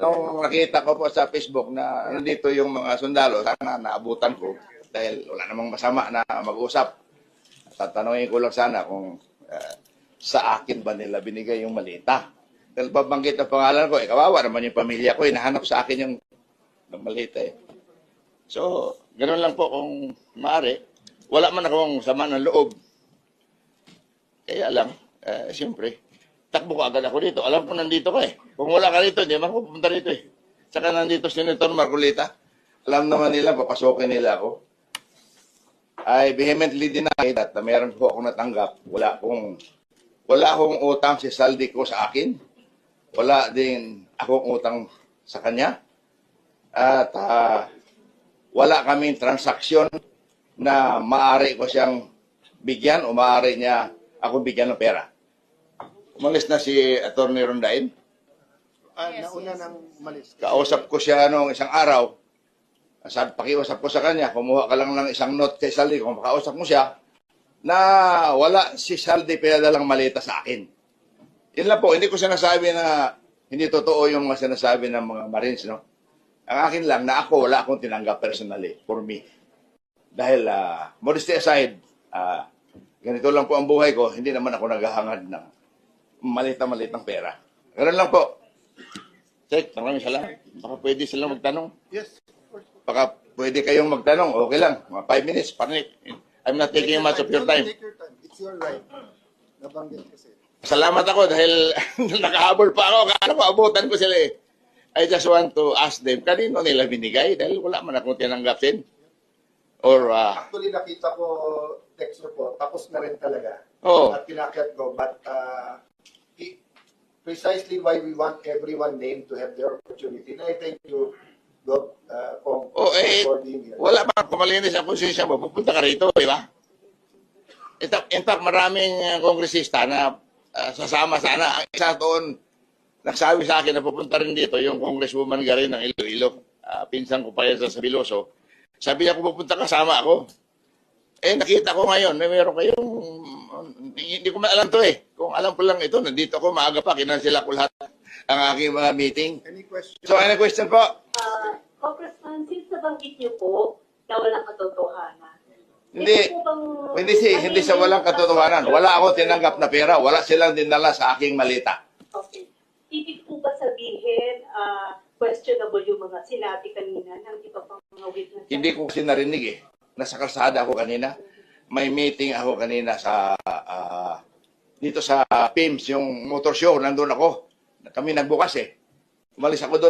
Nung nakita ko po sa Facebook na nandito yung mga sundalo, sana naabutan ko dahil wala namang masama na mag-usap. Tatanungin ko lang sana kung sa akin ba nila binigay yung malita. Dahil babanggit ang pangalan ko, kawawa naman yung pamilya ko, hinahanap sa akin yung malita eh. So, ganoon lang po kung maaari. Wala man akong sama ng loob. Kaya lang, siyempre, takbo ko agad ako dito. Alam ko nandito ka eh. Kung wala ka rito, hindi man ako pupunta rito eh. Saka nandito Senator Marcolita. Alam naman nila, papasokin nila ako. I vehemently deny that meron po akong natanggap. Wala akong utang si Saldi ko sa akin. Wala din akong utang sa kanya. At wala kaming transaksyon na maaari ko siyang bigyan o maaari niya ako bigyan ng pera. Umalis na si Atty. Rondain. Nauna nang umalis. Kausap ko siya noong isang araw. Pakiusap ko sa kanya, kumuha ka lang ng isang note kay Saldi, kung makausap mo siya, na wala si Saldi pinadalang malita sa akin. Yun lang po, hindi ko sinasabi na hindi totoo yung mga sinasabi ng mga Marines, no? Ang akin lang na ako, wala akong tinanggap personally for me. Dahil, modesty aside, ganito lang po ang buhay ko, hindi naman ako naghahangad ng malita-malitang pera. Ganun lang po. Check, maraming salamat. Baka pwede silang magtanong. Yes. Baka pwede kayong magtanong, okay lang. Mga 5 minutes, panic. I'm not taking much of your time. Take your time. It's your right. Nabanggit kasi. Salamat ako dahil nakahabol pa ako. Kaya maabutan ko sila eh. I just want to ask them, kanino nila binigay? Dahil wala man akong tinanggapin. Or, Actually, nakita ko text report. Tapos na rin talaga. Oo. At pinakyat ko. But precisely why we want everyone named to have their opportunity. And I thank you, Doc, for being here. wala pa kumalinis ang konsensya mo. Pupunta ka rito, di ba? In fact, maraming kongresista na sasama sana. Ang isa doon, nagsabi sa akin na pupunta rin dito yung Congresswoman Garin ng Iloilo. Pinsan ko pa yan sa Sabiloso. Sabi niya, kung pupunta kasama ako. Eh, nakita ko ngayon, meron kayong, hindi ko man alam to eh. Kung alam ko lang ito, nandito ako, maaga pa, kinansila ko lahat ang aking mga meeting. Any question? So, any question po? Congressman, since nabanggit niyo po na walang katotohanan. Hindi, hindi sa walang katotohanan. Wala akong tinanggap na pera, wala silang dinala sa aking malita. Okay. Ibig po ba sabihin, questionable yung mga sinabi kanina ng iba pang mga witnesses? Hindi ko kasi narinig eh. Nasa kalsada ako kanina. May meeting ako kanina sa dito sa PIMS, yung motor show, nandun ako. Kami nagbukas eh. Umalis ako doon.